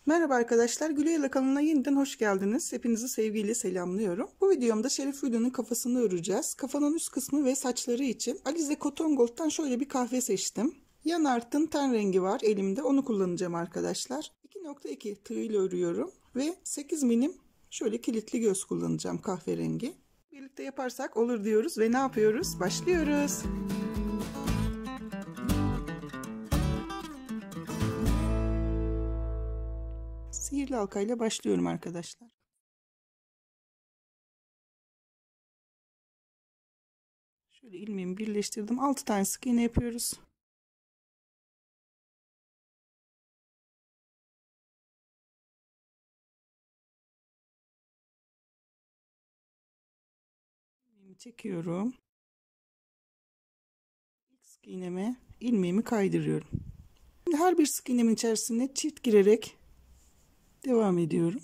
Merhaba arkadaşlar, Gülayla kanalına yeniden hoş geldiniz. Hepinizi sevgiyle selamlıyorum. Bu videomda Şeref Hülya'nın kafasını öreceğiz. Kafanın üst kısmı ve saçları için Alize Cotton Gold'dan şöyle bir kahve seçtim. Yanart'ın ten rengi var elimde, onu kullanacağım arkadaşlar. 2.2 tığıyla örüyorum ve 8 milim şöyle kilitli göz kullanacağım, kahverengi. Birlikte yaparsak olur diyoruz ve ne yapıyoruz? Başlıyoruz. Sihirli halkayla başlıyorum arkadaşlar. Şöyle ilmeğimi birleştirdim. 6 tane sık iğne yapıyoruz. İlmeğimi çekiyorum. İlk sık iğneme ilmeğimi kaydırıyorum. Şimdi her bir sık iğnemin içerisine çift girerek devam ediyorum.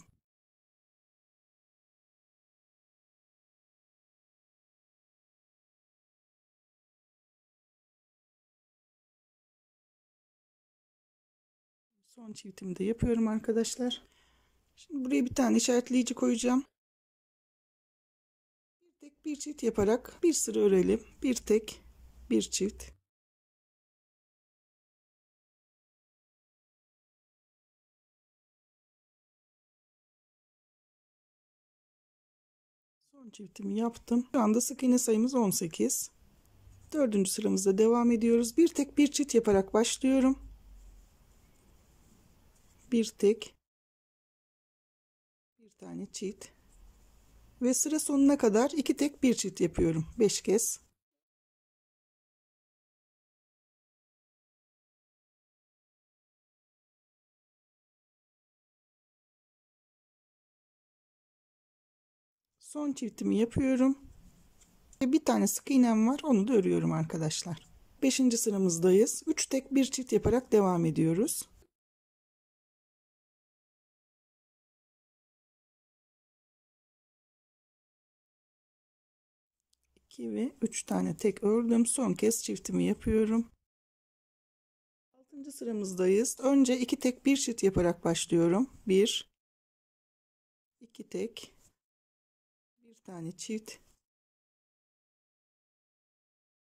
Son çiftimi de yapıyorum arkadaşlar. Şimdi buraya bir tane işaretleyici koyacağım. Bir tek bir çift yaparak bir sıra örelim. Bir tek bir çift. Son çiftimi yaptım. Şu anda sık iğne sayımız 18. Dördüncü sıramızda devam ediyoruz. Bir tek bir çift yaparak başlıyorum. Bir tek bir tane çift ve sıra sonuna kadar iki tek bir çift yapıyorum 5 kez. Son çiftimi yapıyorum ve bir tane sık iğnem var, onu da örüyorum arkadaşlar. 5. sıramızdayız. 3 tek bir çift yaparak devam ediyoruz. İki ve 3 tane tek ördüm. Son kez çiftimi yapıyorum. 6. sıramızdayız. Önce 2 tek bir çift yaparak başlıyorum. 1 2 tek bir tane çift.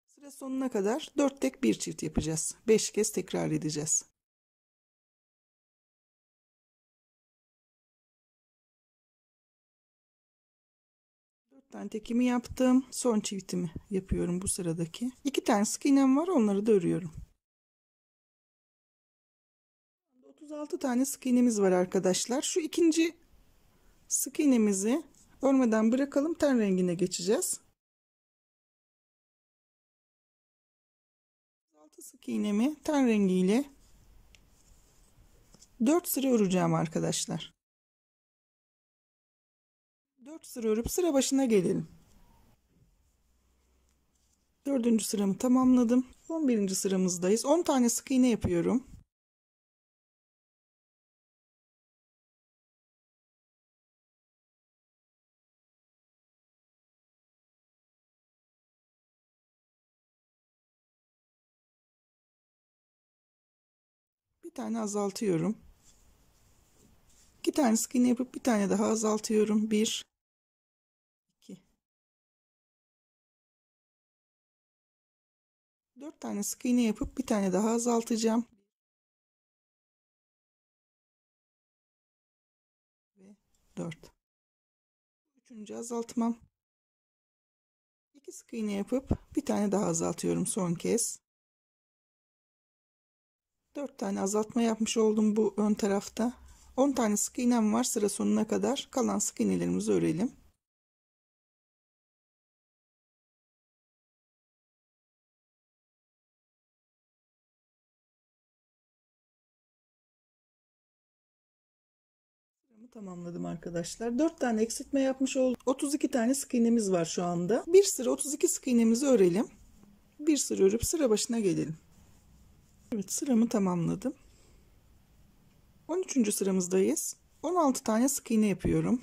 Sıra sonuna kadar 4 tek bir çift yapacağız. 5 kez tekrar edeceğiz. 4 tane tekimi yaptım. Son çiftimi yapıyorum bu sıradaki. 2 tane sık iğnem var, onları da örüyorum. 36 tane sık iğnemiz var arkadaşlar. Şu ikinci sık iğnemizi örmeden bırakalım, ten rengine geçeceğiz. 36 sık iğnemi ten rengiyle 4 sıra öreceğim arkadaşlar. 4 sıra örüp sıra başına gelelim. 4. sıramı tamamladım. 11. sıramızdayız. 10 tane sık iğne yapıyorum. Bir tane azaltıyorum. 2 tane sık iğne yapıp bir tane daha azaltıyorum. 1 2 4 tane sık iğne yapıp bir tane daha azaltacağım. Ve 4. Üçüncü azaltmam. 2 sık iğne yapıp bir tane daha azaltıyorum son kez. 4 tane azaltma yapmış oldum bu ön tarafta. 10 tane sık iğnem var sıra sonuna kadar. Kalan sık iğnelerimizi örelim. Sıramı tamamladım arkadaşlar. 4 tane eksiltme yapmış oldum. 32 tane sık iğnemiz var şu anda. Bir sıra 32 sık iğnemizi örelim. Bir sıra örüp sıra başına gelelim. Evet, sıramı tamamladım. 13. sıramızdayız. 16 tane sık iğne yapıyorum.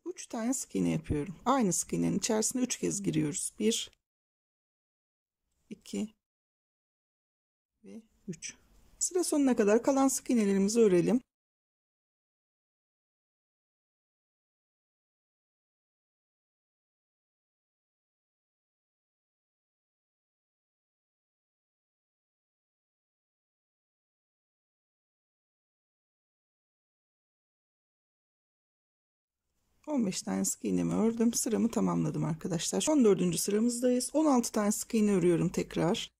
3 tane sık iğne yapıyorum. Aynı sık iğnenin içerisine 3 kez giriyoruz. 1, 2 ve 3. Sıra sonuna kadar kalan sık iğnelerimizi örelim. ...15 tane sık iğnemi ördüm. Sıramı tamamladım arkadaşlar. 14. sıramızdayız. 16 tane sık iğne örüyorum tekrar.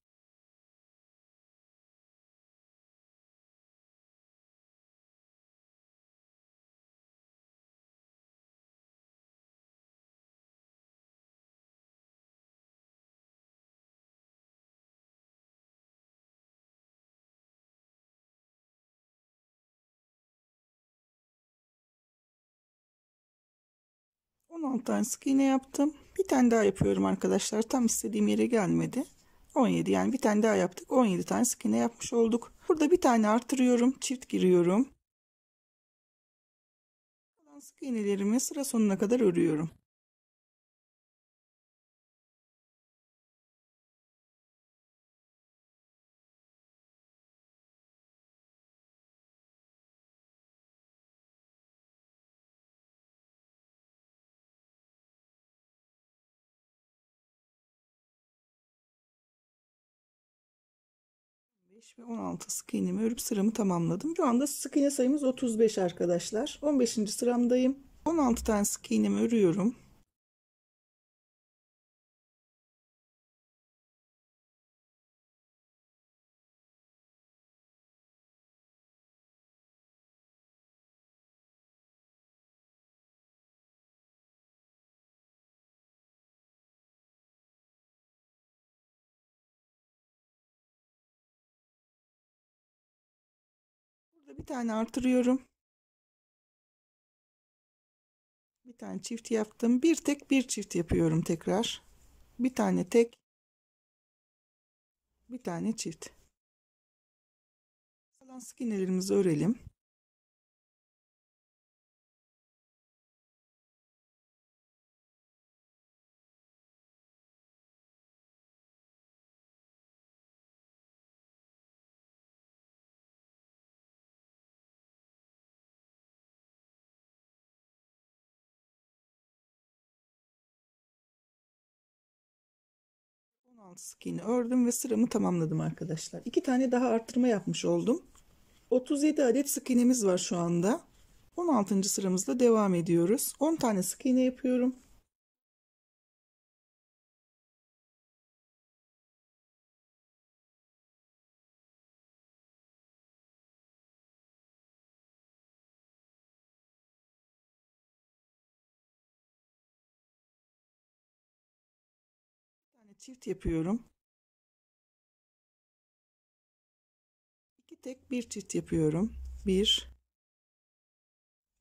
16 tane sık iğne yaptım. Bir tane daha yapıyorum arkadaşlar. Tam istediğim yere gelmedi. 17, yani bir tane daha yaptık. 17 tane sık iğne yapmış olduk. Burada bir tane artırıyorum. Çift giriyorum. Kalan sık iğnelerimi sıra sonuna kadar örüyorum. Ve 16 sık iğnemi örüp sıramı tamamladım. Şu anda sık iğne sayımız 35 arkadaşlar. 15. sıramdayım. 16 tane sık iğnemi örüyorum. Burada bir tane artırıyorum. Bir tane çift yaptım. Bir tek bir çift yapıyorum tekrar. Bir tane tek, bir tane çift. Kalan sık iğnelerimizi örelim. Sık iğne ördüm ve sıramı tamamladım arkadaşlar. 2 tane daha arttırma yapmış oldum. 37 adet sık iğnemiz var şu anda. 16. sıramızda devam ediyoruz. 10 tane sık iğne yapıyorum. Bir tane çift yapıyorum. 2 tek bir çift yapıyorum. 1,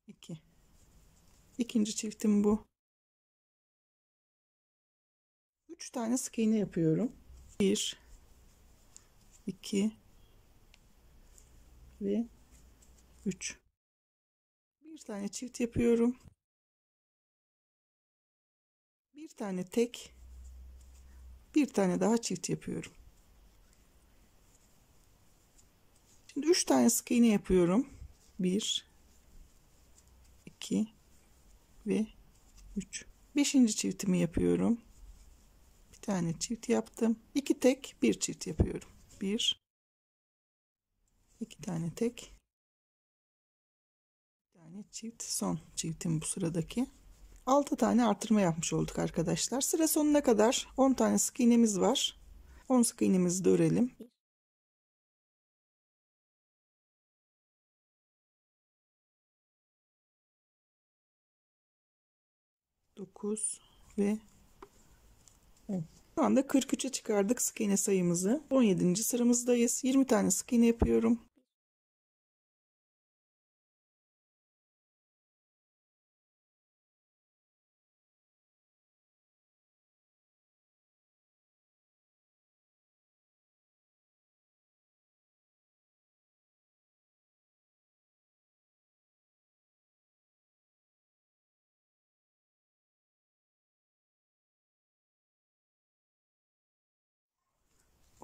2. İkinci çiftim bu. 3 tane sık iğne yapıyorum. 1, 2 ve 3. Bir tane çift yapıyorum. Bir tane tek, bir tane daha çift yapıyorum. Şimdi 3 tane sık iğne yapıyorum. 1, 2 ve 3. 5. çiftimi yapıyorum. Bir tane çift yaptım. 2 tek, bir çift yapıyorum. 1, 2 tane tek, bir tane çift. Son çiftim bu sıradaki. 6 tane artırma yapmış olduk arkadaşlar. Sıra sonuna kadar 10 tane sık iğnemiz var. 10 sık iğnemizi de örelim. 9 ve 10. Şu anda 43'e çıkardık sık iğne sayımızı. 17. sıramızdayız. 20 tane sık iğne yapıyorum.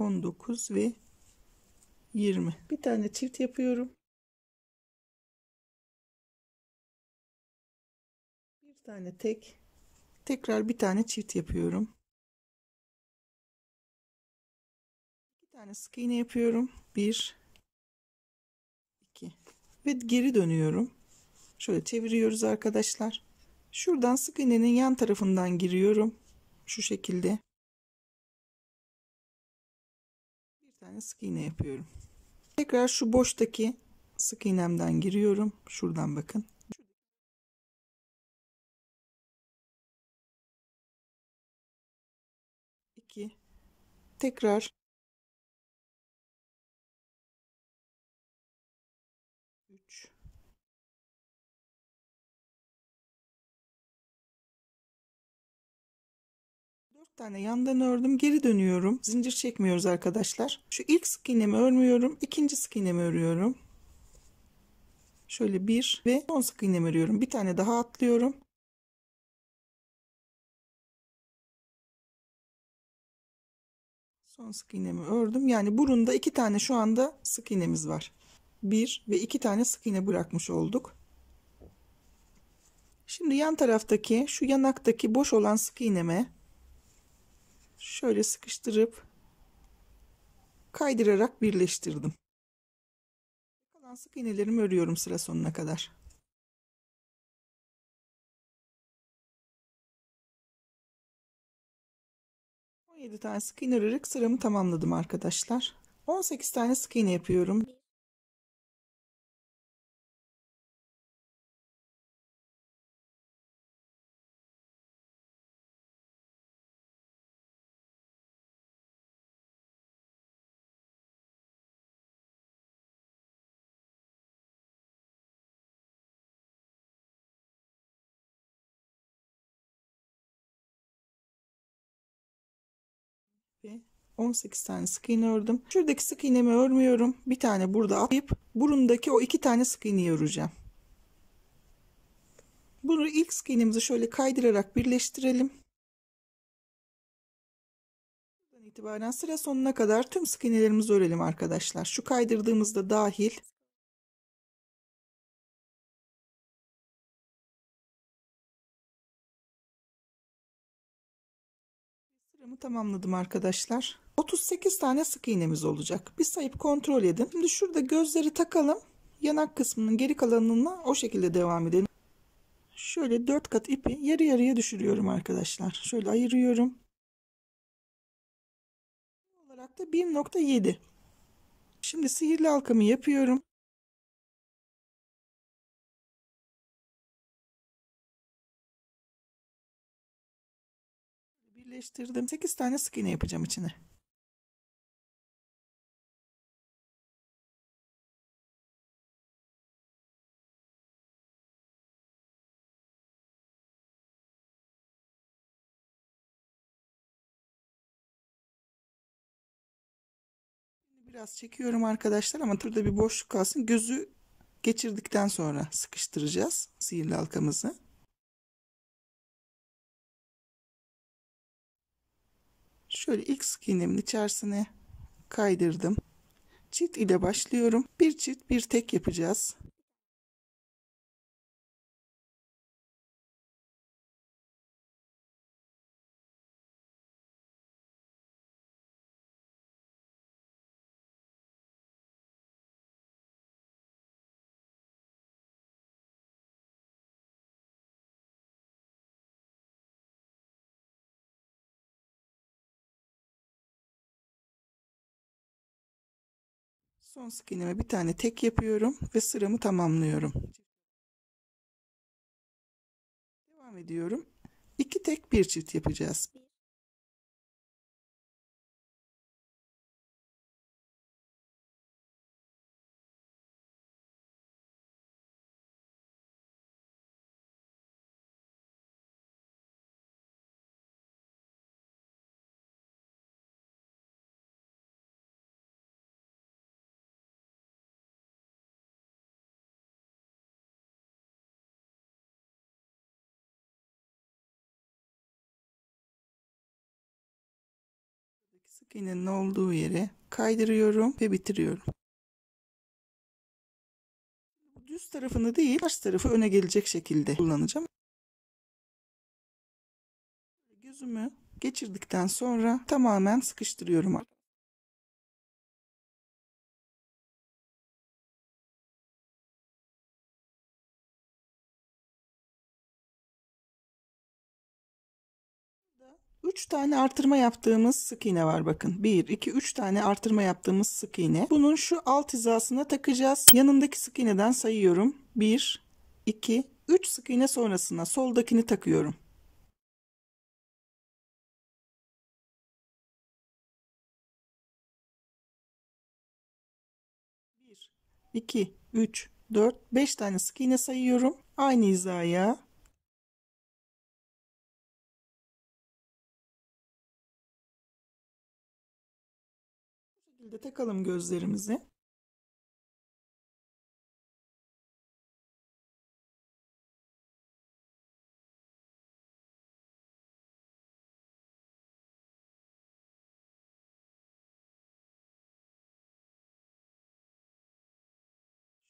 19 ve 20. Bir tane çift yapıyorum. Bir tane tek. Tekrar bir tane çift yapıyorum. Bir tane sık iğne yapıyorum. 1, 2 ve geri dönüyorum. Şöyle çeviriyoruz arkadaşlar. Şuradan sık iğnenin yan tarafından giriyorum. Şu şekilde. Bir tane sık iğne yapıyorum. Tekrar şu boştaki sık iğnemden giriyorum. Şuradan bakın. 2. Tekrar 3. 4 tane yandan ördüm. Geri dönüyorum. Zincir çekmiyoruz arkadaşlar. Şu ilk sık iğnemi örmüyorum. İkinci sık iğnemi örüyorum. Şöyle bir ve son sık iğnemi örüyorum. Bir tane daha atlıyorum. Son sık iğnemi ördüm. Yani burunda 2 tane şu anda sık iğnemiz var. 1 ve 2 tane sık iğne bırakmış olduk. Şimdi yan taraftaki şu yanaktaki boş olan sık iğneme şöyle sıkıştırıp kaydırarak birleştirdim. Kalan sık iğnelerimi örüyorum sıra sonuna kadar. On 17 tane sık iğne örerek sıramı tamamladım arkadaşlar. 18 tane sık iğne yapıyorum. Ve 18 tane sık iğne ördüm. Şuradaki sık iğnemi örmüyorum. Bir tane burada atlayıp burundaki o 2 tane sık iğneyi öreceğim. Bunu ilk sık iğnemizi şöyle kaydırarak birleştirelim. Buradan itibaren sıra sonuna kadar tüm sık iğnelerimizi örelim arkadaşlar. Şu kaydırdığımızda dahil. Sıramı tamamladım arkadaşlar. 38 tane sık iğnemiz olacak. Bir sayıp kontrol edin. Şimdi şurada gözleri takalım. Yanak kısmının geri kalanına o şekilde devam edelim. Şöyle 4 kat ipi yarı yarıya düşürüyorum arkadaşlar. Şöyle ayırıyorum. Olarak da 1,7. Şimdi sihirli halkamı yapıyorum. Birleştirdim. 8 tane sık iğne yapacağım içine. Biraz çekiyorum arkadaşlar ama burada bir boşluk kalsın. Gözü geçirdikten sonra sıkıştıracağız sihirli halkamızı. Şöyle ilk sık iğnemin içerisine kaydırdım. Çift ile başlıyorum. Bir çift bir tek yapacağız. Son sık iğneme bir tane tek yapıyorum ve sıramı tamamlıyorum. Devam ediyorum. 2 tek bir çift yapacağız. Sık iğnenin olduğu yere kaydırıyorum ve bitiriyorum. Düz tarafını değil, ters tarafı öne gelecek şekilde kullanacağım. Gözümü geçirdikten sonra tamamen sıkıştırıyorum. Üç tane artırma yaptığımız sık iğne var bakın. 1, 2, 3 tane artırma yaptığımız sık iğne. Bunun şu alt hizasına takacağız. Yanındaki sık iğneden sayıyorum. 1, 2, 3 sık iğne sonrasına soldakini takıyorum. 1, 2, 3, 4, 5 tane sık iğne sayıyorum. Aynı hizaya. Bu şekilde takalım gözlerimizi.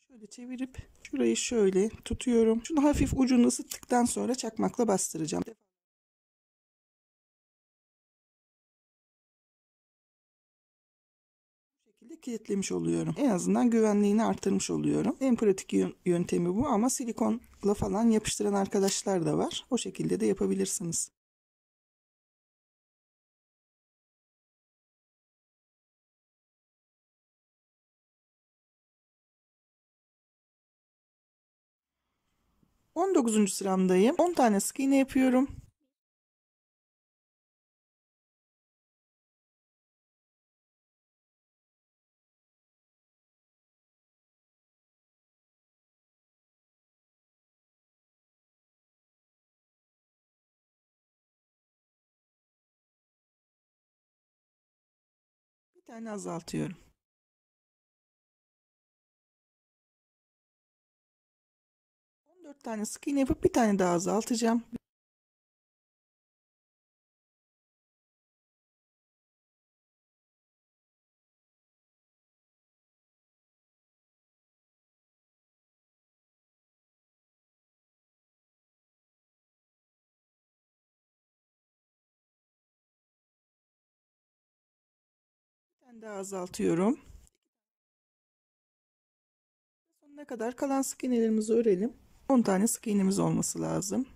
Şöyle çevirip şurayı şöyle tutuyorum. Şunu hafif ucunu ısıttıktan sonra çakmakla bastıracağım. Bu şekilde kilitlemiş oluyorum. En azından güvenliğini artırmış oluyorum. En pratik yöntemi bu ama silikonla falan yapıştıran arkadaşlar da var. O şekilde de yapabilirsiniz. ...19. sıramdayım. 10 tane sık iğne yapıyorum. Bir tane azaltıyorum. 14 tane sık iğne yapıp bir tane daha azaltacağım. Bir tane daha azaltıyorum. Sonuna kadar kalan sık iğnelerimizi örelim. 10 tane sık iğnemiz olması lazım.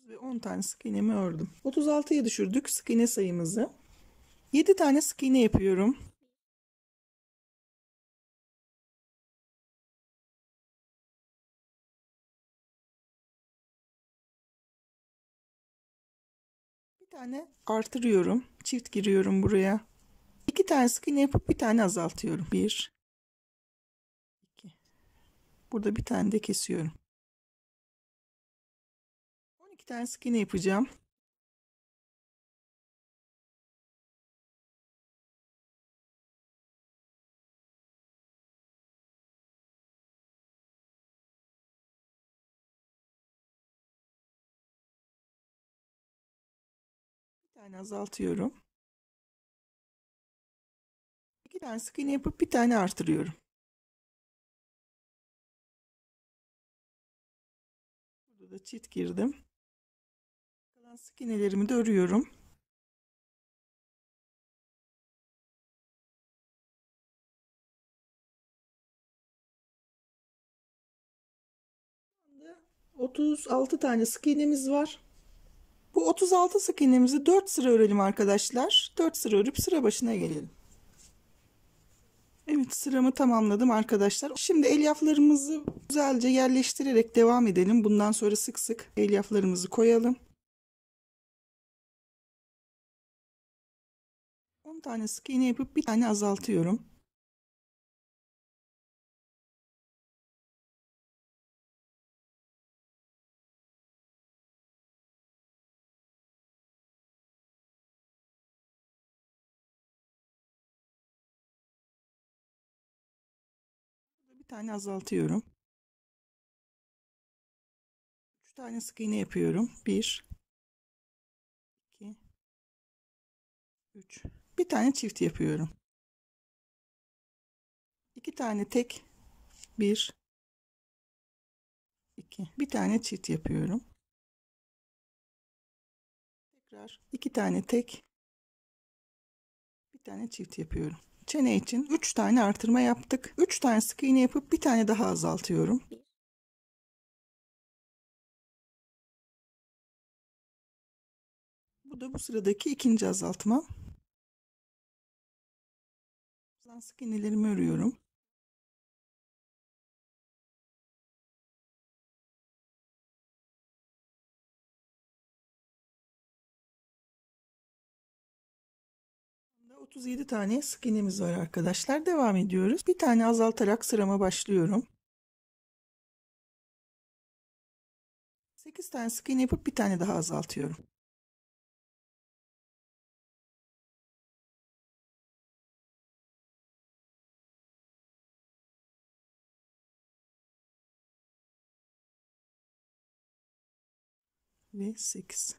Ve 10 tane sık iğnemi ördüm. 36'ya düşürdük sık iğne sayımızı. 7 tane sık iğne yapıyorum. Bir tane artırıyorum. Çift giriyorum buraya. 2 tane sık iğne yapıp bir tane azaltıyorum. 1, 2. Burada bir tane de kesiyorum. 12 tane sık iğne yapacağım. Bir tane azaltıyorum. 2 tane sık iğne yapıp bir tane artırıyorum. Burada da çift girdim. Kalan sık iğnelerimi de örüyorum. Şu anda 36 tane sık iğnemiz var. Bu 36 sık iğnemizi 4 sıra örelim arkadaşlar. 4 sıra örüp sıra başına gelelim. Evet, sıramı tamamladım arkadaşlar. Şimdi elyaflarımızı güzelce yerleştirerek devam edelim. Bundan sonra sık sık elyaflarımızı koyalım. 10 tane sık iğne yapıp bir tane azaltıyorum. Bir tane azaltıyorum. 3 tane sık iğne yapıyorum. 1, 2, 3. Bir tane çift yapıyorum. 2 tane tek. 1, 2. Bir tane çift yapıyorum. Tekrar 2 tane tek. Bir tane çift yapıyorum. Çene için 3 tane artırma yaptık. 3 tane sık iğne yapıp bir tane daha azaltıyorum. Bu da bu sıradaki ikinci azaltma. Sık iğnelerimi örüyorum. Burada 37 tane sık iğnemiz var arkadaşlar. Devam ediyoruz. Bir tane azaltarak sırama başlıyorum. 8 tane sık iğne yapıp bir tane daha azaltıyorum. Ve 8.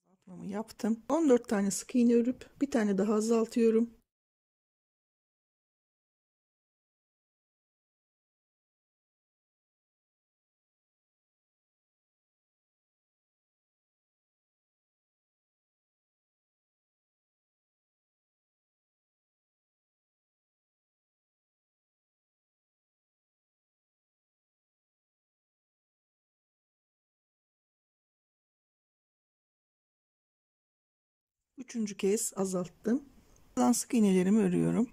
Azaltmamı yaptım. 14 tane sık iğne örüp bir tane daha azaltıyorum. Üçüncü kez azalttım. Kalan sık iğnelerimi örüyorum.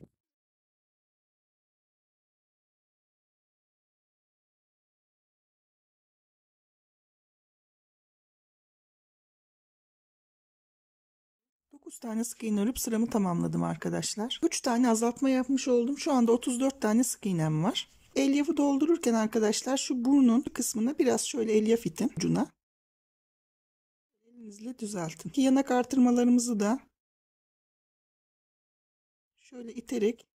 Dokuz tane sık iğne örüp sıramı tamamladım arkadaşlar. 3 tane azaltma yapmış oldum. Şu anda 34 tane sık iğnem var. Elyafı doldururken arkadaşlar şu burnun kısmına biraz şöyle elyaf itin ucuna. Elinizle düzeltin. Yanak artırmalarımızı da şöyle iterek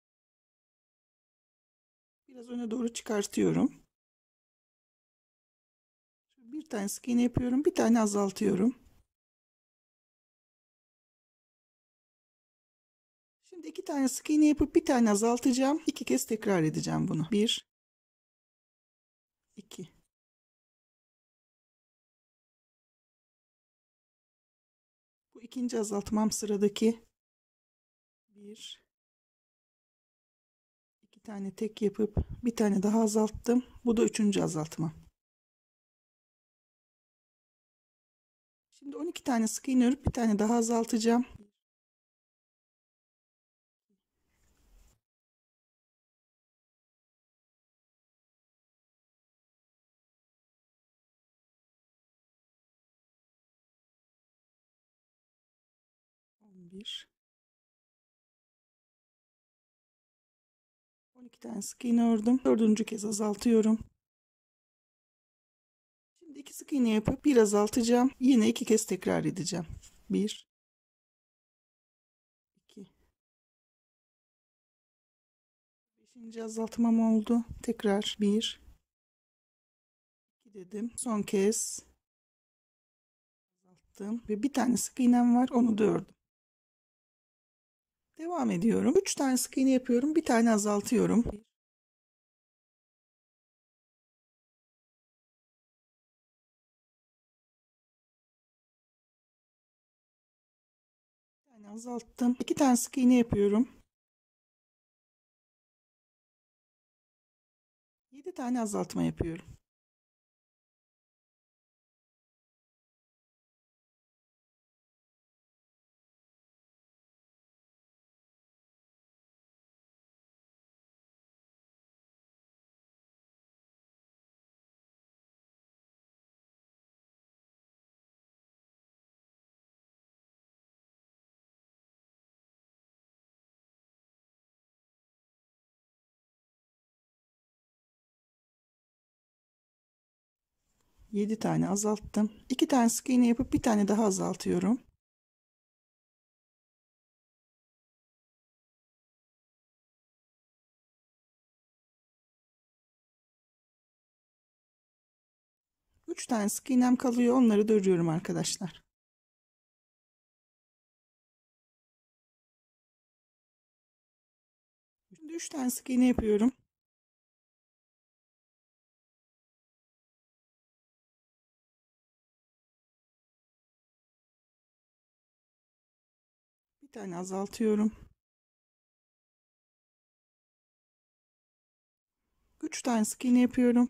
biraz öne doğru çıkartıyorum. Bir tane sık iğne yapıyorum, bir tane azaltıyorum. Şimdi 2 tane sık iğne yapıp bir tane azaltacağım. 2 kez tekrar edeceğim bunu. 1, 2. Bu ikinci azaltmam, sıradaki. 1, 2 tane tek yapıp bir tane daha azalttım. Bu da üçüncü azaltmam. Şimdi 12 tane sık iğne örüp bir tane daha azaltacağım. 11. 12 tane sık iğne ördüm. Dördüncü kez azaltıyorum. Şimdi 2 sık iğne yapıp bir azaltacağım. Yine 2 kez tekrar edeceğim. 1, 2. 5. azaltmam oldu. Tekrar 1, 2 dedim. Son kez azalttım ve bir tane sık iğnem var. Onu da ördüm. Devam ediyorum. 3 tane sık iğne yapıyorum. Bir tane azaltıyorum. 1, bir tane azalttım. 2 tane sık iğne yapıyorum. 7 tane azaltma yapıyorum. Yedi tane azalttım. 2 tane sık iğne yapıp bir tane daha azaltıyorum. 3 tane sık iğnem kalıyor. Onları da örüyorum arkadaşlar. Şimdi 3 tane sık iğne yapıyorum. Bir tane azaltıyorum. 3 tane sık iğne yapıyorum.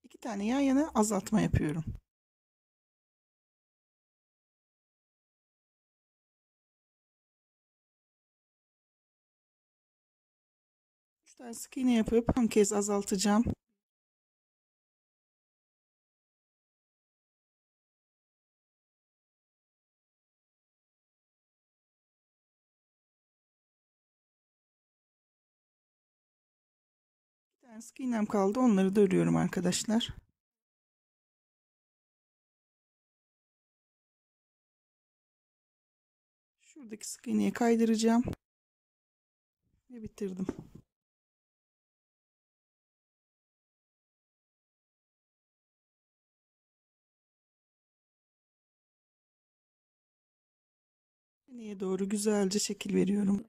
İki tane yan yana azaltma yapıyorum. 3 tane sık iğne yapıp son kez azaltacağım. Bir tane sık iğnem kaldı. Onları da örüyorum arkadaşlar. Şuradaki sık iğneyi kaydıracağım ve bitirdim. İğneye doğru güzelce şekil veriyorum.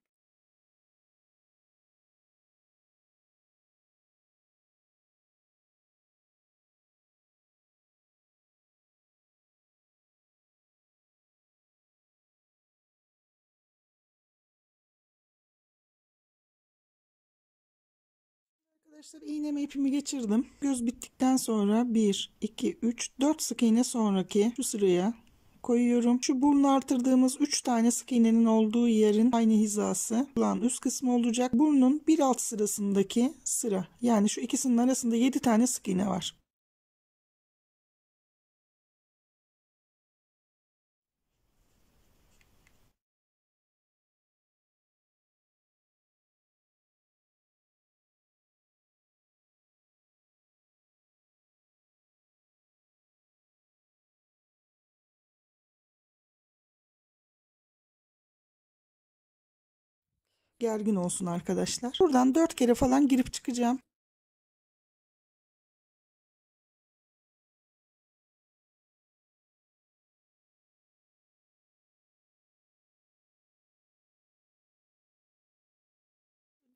Arkadaşlar iğneme ipimi geçirdim. Göz bittikten sonra 1, 2, 3, 4 sık iğne sonraki şu sıraya koyuyorum. Şu burnu artırdığımız 3 tane sık iğnenin olduğu yerin aynı hizası olan üst kısmı olacak. Burnun bir alt sırasındaki sıra. Yani şu ikisinin arasında 7 tane sık iğne var. Gergin olsun arkadaşlar. Buradan 4 kere falan girip çıkacağım.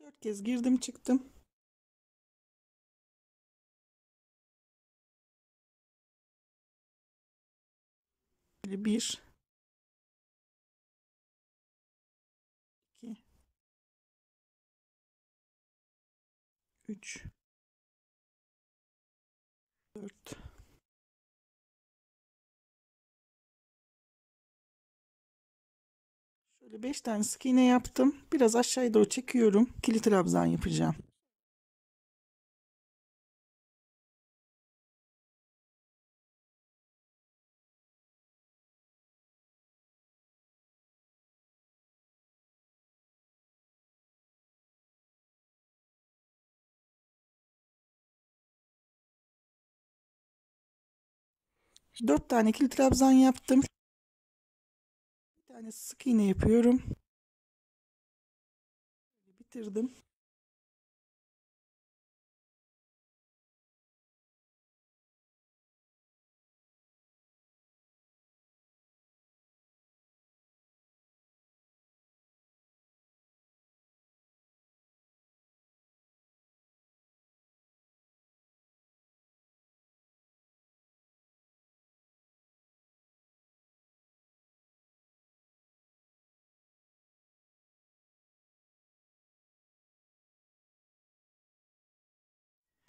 Dört kez girdim çıktım. Böyle 1, 2, 3, 4. Şöyle 5 tane sık iğne yaptım. Biraz aşağıya doğru çekiyorum. İkili trabzan yapacağım. Dört tane ikili trabzan yaptım. Bir tane sık iğne yapıyorum. Bitirdim.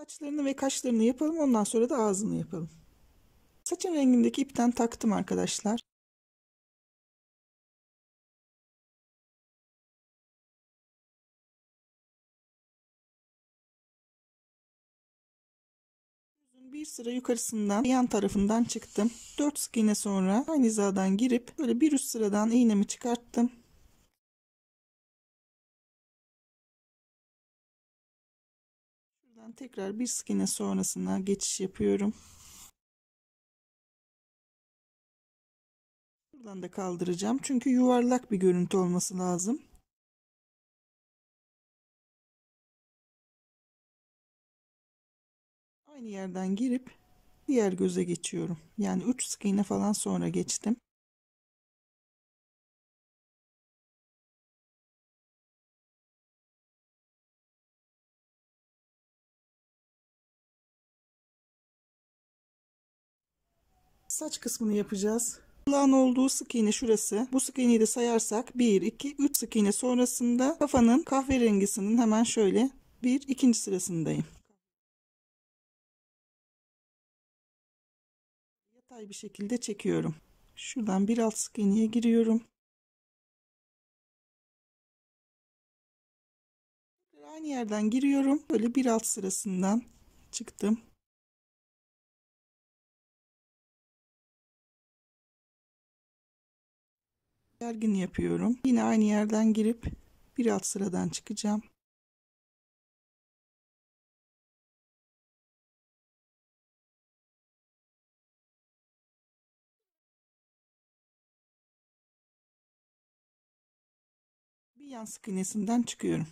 Saçlarını ve kaşlarını yapalım. Ondan sonra da ağzını yapalım. Saçın rengindeki ipten taktım arkadaşlar. Yüzün bir sıra yukarısından yan tarafından çıktım. 4 sık iğne sonra aynı hizadan girip böyle bir üst sıradan iğnemi çıkarttım. Şuradan tekrar bir sık iğne sonrasına geçiş yapıyorum. Buradan da kaldıracağım. Çünkü yuvarlak bir görüntü olması lazım. Aynı yerden girip diğer göze geçiyorum. Yani 3 sık iğne falan sonra geçtim. Saç kısmını yapacağız. Kulağın olduğu sık iğne şurası. Bu sık iğneyi de sayarsak 1, 2, 3 sık iğne sonrasında kafanın kahverengisinin hemen şöyle ikinci sırasındayım. Yatay bir şekilde çekiyorum. Şuradan bir alt sık iğneye giriyorum. Aynı yerden giriyorum. Böyle bir alt sırasından çıktım. Gergin yapıyorum. Yine aynı yerden girip bir alt sıradan çıkacağım. Bir yan sık iğnesinden çıkıyorum.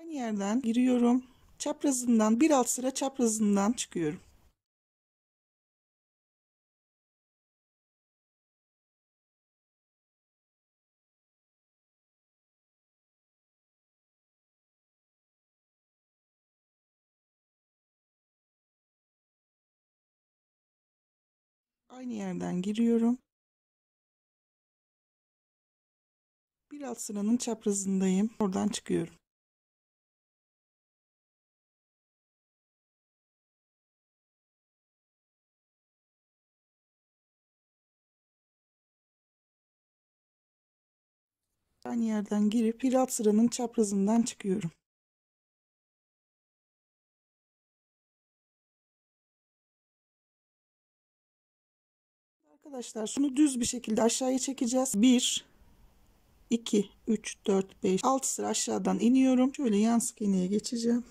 Aynı yerden giriyorum. Çaprazından bir alt sıra çaprazından çıkıyorum. Aynı yerden giriyorum. Bir alt sıranın çaprazındayım. Oradan çıkıyorum. Aynı yerden girip bir alt sıranın çaprazından çıkıyorum. Arkadaşlar şunu düz bir şekilde aşağıya çekeceğiz. 1, 2, 3, 4, 5, 6 sıra aşağıdan iniyorum. Şöyle yan sık iğneye geçeceğim.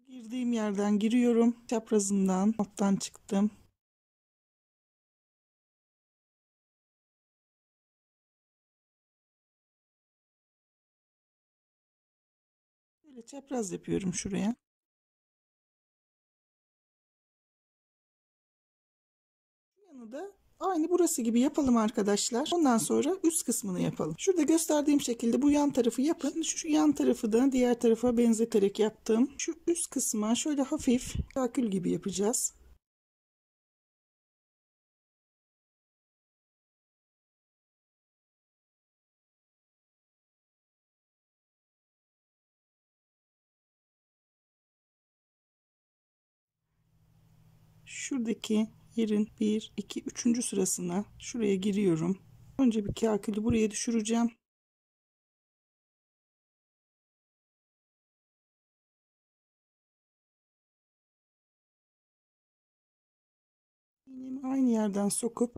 Girdiğim yerden giriyorum. Çaprazından alttan çıktım. Böyle çapraz yapıyorum şuraya. Yanı da aynı burası gibi yapalım arkadaşlar. Ondan sonra üst kısmını yapalım. Şurada gösterdiğim şekilde bu yan tarafı yapın. Şu yan tarafı da diğer tarafa benzeterek yaptım. Şu üst kısma şöyle hafif kakül gibi yapacağız. Şuradaki yerin 1, 2, 3. sırasına şuraya giriyorum. Önce bir kakülü buraya düşüreceğim. İğnemi aynı yerden sokup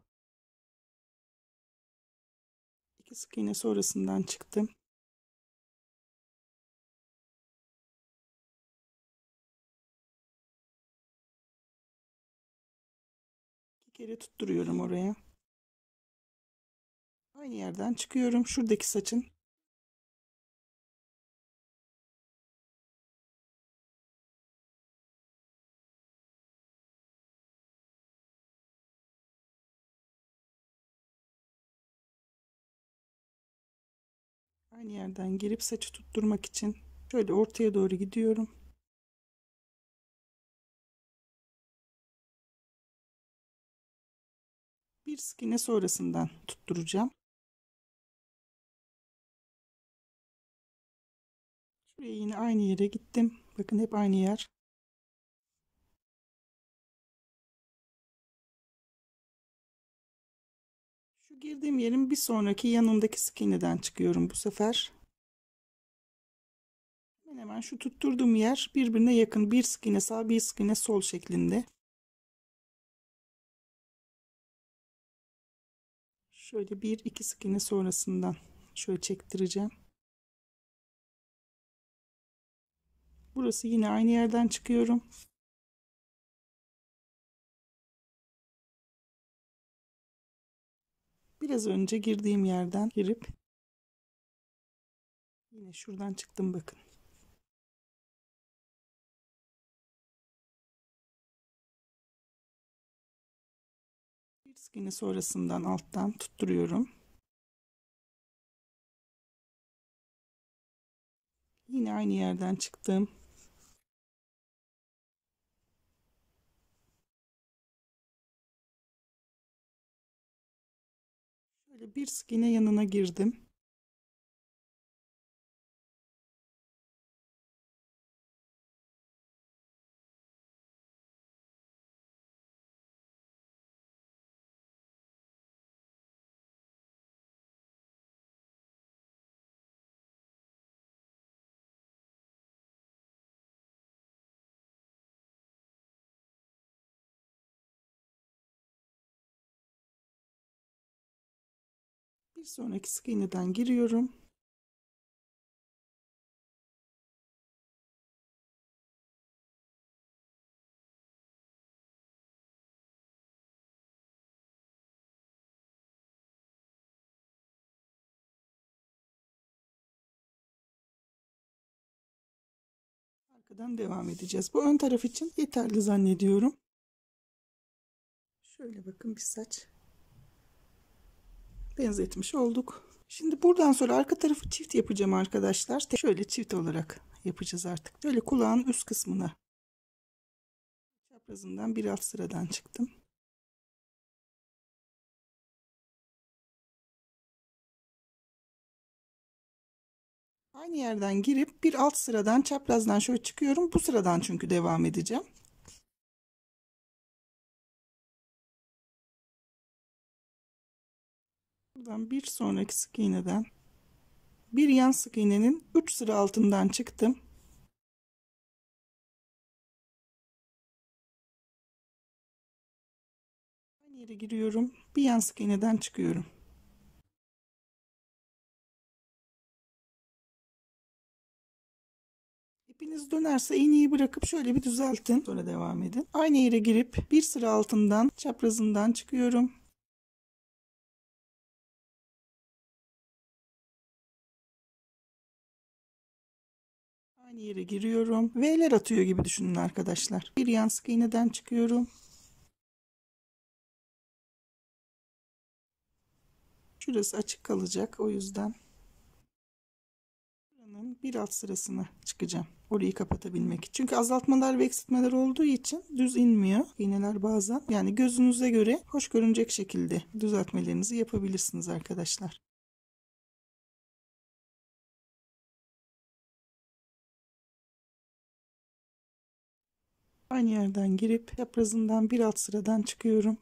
2 sık iğne sonrasından çıktım. İki kere tutturuyorum oraya. Aynı yerden çıkıyorum. Şuradaki saçın aynı yerden girip saçı tutturmak için şöyle ortaya doğru gidiyorum. Bir sık iğne sonrasından tutturacağım. Buraya yine aynı yere gittim. Bakın hep aynı yer. Şu girdiğim yerin bir sonraki yanındaki sık iğneden çıkıyorum bu sefer. Hemen şu tutturduğum yer birbirine yakın. Bir sık iğne sağ, bir sık iğne sol şeklinde. Şöyle bir iki sık iğne sonrasından şöyle çektireceğim. Burası yine aynı yerden çıkıyorum. Biraz önce girdiğim yerden girip yine şuradan çıktım bakın. Bir sık iğne sonrasından alttan tutturuyorum. Yine aynı yerden çıktım. Şöyle bir sık iğne yanına girdim. Bir sonraki sık iğneden giriyorum. Arkadan devam edeceğiz. Bu ön taraf için yeterli zannediyorum. Şöyle bakın bir saç benzetmiş olduk. Şimdi buradan sonra arka tarafı çift yapacağım arkadaşlar. Şöyle çift olarak yapacağız artık. Şöyle kulağın üst kısmına çaprazından bir alt sıradan çıktım. Aynı yerden girip bir alt sıradan çaprazdan şöyle çıkıyorum. Bu sıradan çünkü devam edeceğim. Buradan bir sonraki sık iğneden bir yan sık iğnenin 3 sıra altından çıktım. Aynı yere giriyorum. Bir yan sık iğneden çıkıyorum. İpiniz dönerse iğneyi bırakıp şöyle bir düzeltin. Sonra devam edin. Aynı yere girip bir sıra altından çaprazından çıkıyorum. Aynı yere giriyorum. V'ler atıyor gibi düşünün arkadaşlar. Bir yan sık iğneden çıkıyorum. Şurası açık kalacak. O yüzden buranın bir alt sırasına çıkacağım. Orayı kapatabilmek için. Çünkü azaltmalar ve eksiltmeler olduğu için düz inmiyor iğneler bazen. Yani gözünüze göre hoş görünecek şekilde düzeltmelerinizi yapabilirsiniz arkadaşlar. Aynı yerden girip çaprazından bir alt sıradan çıkıyorum.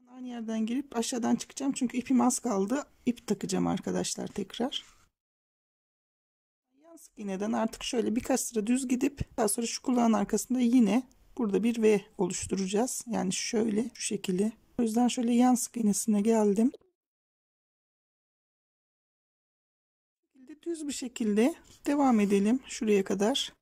Aynı yerden girip aşağıdan çıkacağım. Çünkü ipim az kaldı. İp takacağım arkadaşlar tekrar. Yan sık iğneden artık şöyle birkaç sıra düz gidip daha sonra şu kulağın arkasında yine burada bir V oluşturacağız. Yani şöyle şu şekilde. O yüzden şöyle yan sık iğnesine geldim. Düz bir şekilde devam edelim şuraya kadar.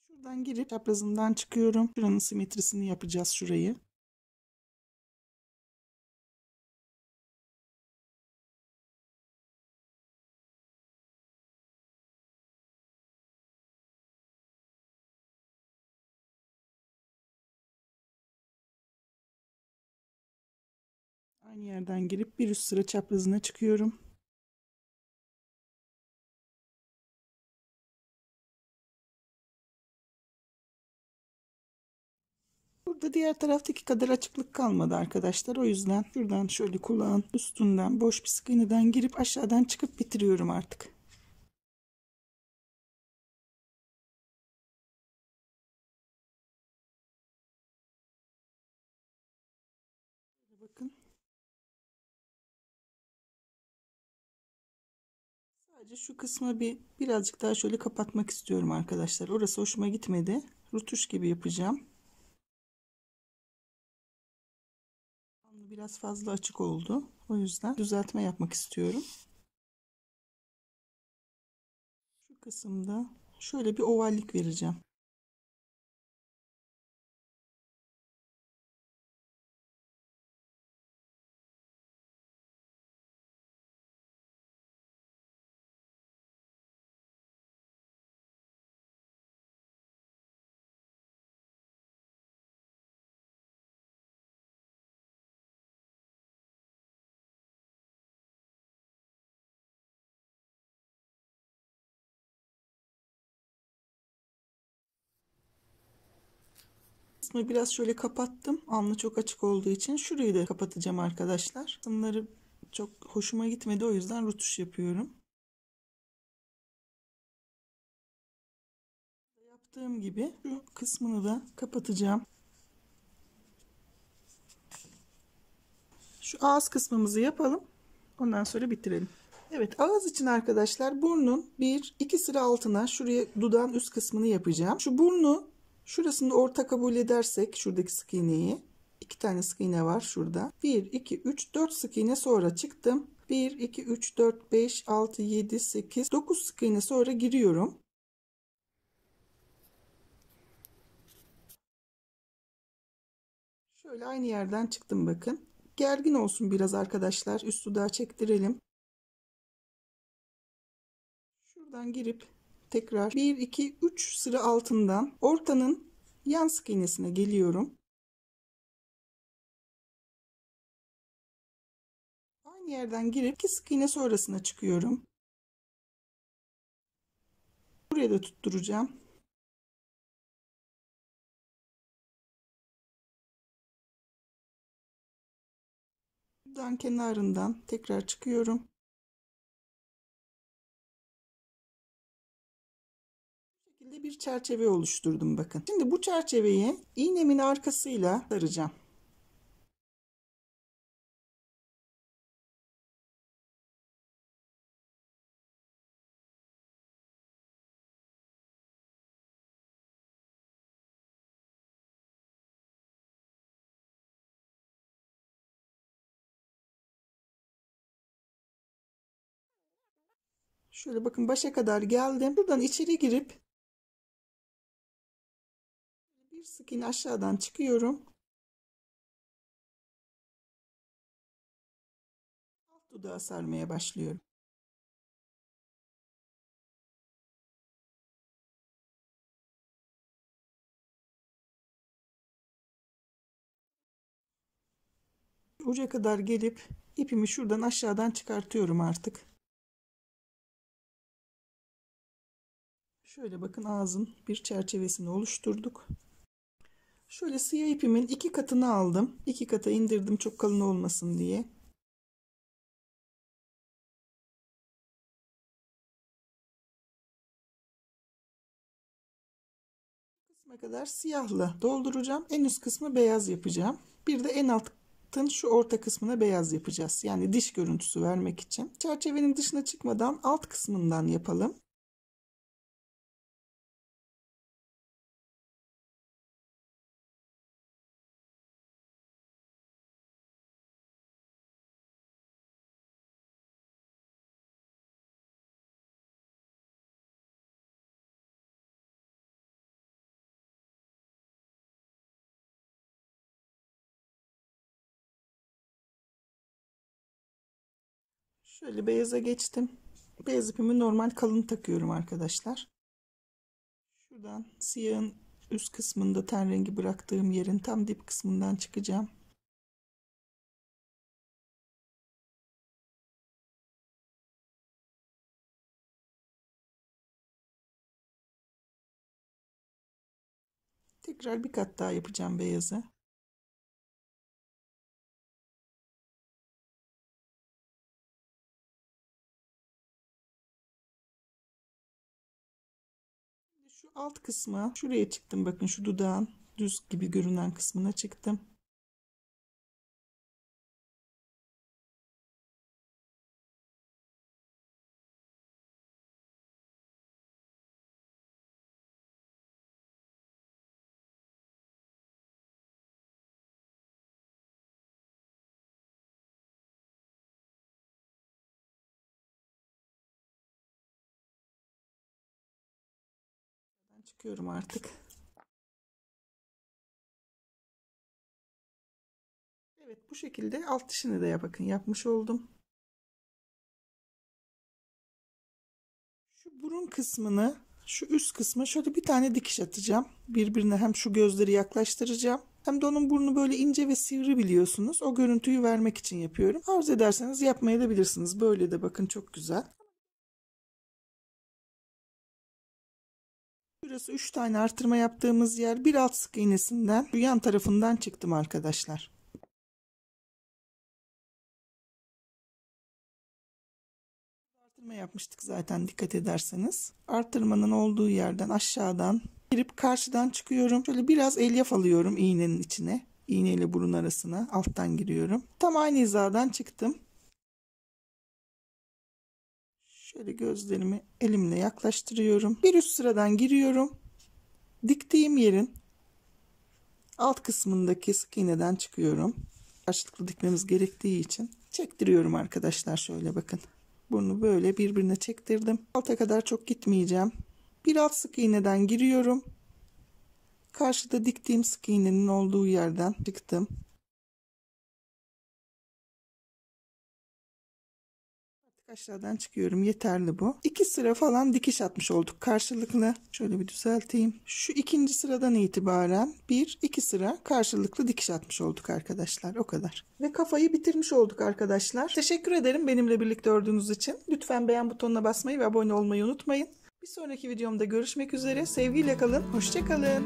Şuradan girip çaprazından çıkıyorum. Şuranın simetrisini yapacağız şurayı. Aynı yerden girip bir üst sıra çaprazına çıkıyorum. Burada diğer taraftaki kadar açıklık kalmadı arkadaşlar. O yüzden şuradan şöyle kulağın üstünden boş bir sık iğneden girip aşağıdan çıkıp bitiriyorum artık. Bakın. Sadece şu kısmı birazcık daha şöyle kapatmak istiyorum arkadaşlar. Orası hoşuma gitmedi. Rutuş gibi yapacağım. Biraz fazla açık oldu. O yüzden düzeltme yapmak istiyorum. Şu kısımda şöyle bir ovallik vereceğim. Kısmı biraz şöyle kapattım. Alnı çok açık olduğu için şurayı da kapatacağım arkadaşlar. Bunları çok hoşuma gitmedi, o yüzden rutuş yapıyorum. Yaptığım gibi şu kısmını da kapatacağım. Şu ağız kısmımızı yapalım. Ondan sonra bitirelim. Evet, ağız için arkadaşlar burnun 1-2 sıra altına şuraya dudağın üst kısmını yapacağım. Şu burnu şurasında orta kabul edersek şuradaki sık iğneyi, 2 tane sık iğne var şurada. 1, 2, 3, 4 sık iğne sonra çıktım. 1, 2, 3, 4, 5, 6, 7, 8, 9 sık iğne sonra giriyorum. Şöyle aynı yerden çıktım bakın. Gergin olsun biraz arkadaşlar. Üst dudağı çektirelim. Şuradan girip tekrar 1, 2, 3 sıra altından ortanın yan sık iğnesine geliyorum. Aynı yerden girip 2 sık iğne sonrasına çıkıyorum. Buraya da tutturacağım. Buradan kenarından tekrar çıkıyorum. Bu şekilde bir çerçeve oluşturdum bakın. Şimdi bu çerçeveyi iğnemin arkasıyla saracağım. Şöyle bakın başa kadar geldim. Buradan içeri girip bir sık iğne aşağıdan çıkıyorum. Alt dudağı sarmaya başlıyorum. Uca kadar gelip ipimi şuradan aşağıdan çıkartıyorum artık. Şöyle bakın ağzın bir çerçevesini oluşturduk. Şöyle siyah ipimin 2 katını aldım. 2 kata indirdim çok kalın olmasın diye. Bu kısma kadar siyahla dolduracağım. En üst kısmı beyaz yapacağım. Bir de en altın şu orta kısmına beyaz yapacağız. Yani diş görüntüsü vermek için. Çerçevenin dışına çıkmadan alt kısmından yapalım. Şöyle beyaza geçtim. Beyaz ipimi normal kalın takıyorum arkadaşlar. Şuradan siyahın üst kısmında ten rengi bıraktığım yerin tam dip kısmından çıkacağım. Tekrar bir kat daha yapacağım beyazı. Şu alt kısmı şuraya çıktım. Bakın şu dudağın düz gibi görünen kısmına çıktım. Ben çıkıyorum artık. Evet, bu şekilde alt dişini de bakın yapmış oldum. Şu burun kısmını, şu üst kısmı şöyle bir tane dikiş atacağım. Birbirine hem şu gözleri yaklaştıracağım. Hem de onun burnu böyle ince ve sivri biliyorsunuz. O görüntüyü vermek için yapıyorum. Arzu ederseniz yapmayı da bilirsiniz. Böyle de bakın çok güzel. Burası 3 tane artırma yaptığımız yer. Bir alt sık iğnesinden şu yan tarafından çıktım arkadaşlar. Artırma yapmıştık zaten dikkat ederseniz. Artırmanın olduğu yerden aşağıdan girip karşıdan çıkıyorum. Şöyle biraz elyaf alıyorum iğnenin içine. İğne ile burun arasına alttan giriyorum. Tam aynı hizadan çıktım. Şöyle gözlerimi elimle yaklaştırıyorum. Bir üst sıradan giriyorum. Diktiğim yerin alt kısmındaki sık iğneden çıkıyorum. Karşılıklı dikmemiz gerektiği için çektiriyorum arkadaşlar, şöyle bakın. Burnu böyle birbirine çektirdim. Alta kadar çok gitmeyeceğim. Bir alt sık iğneden giriyorum. Karşıda diktiğim sık iğnenin olduğu yerden çıktım. Artık aşağıdan çıkıyorum. Yeterli bu. 2 sıra falan dikiş atmış olduk karşılıklı. Şöyle bir düzelteyim. Şu ikinci sıradan itibaren 1-2 sıra karşılıklı dikiş atmış olduk arkadaşlar. O kadar. Ve kafayı bitirmiş olduk arkadaşlar. Teşekkür ederim benimle birlikte ördüğünüz için. Lütfen beğen butonuna basmayı ve abone olmayı unutmayın. Bir sonraki videomda görüşmek üzere. Sevgiyle kalın. Hoşça kalın.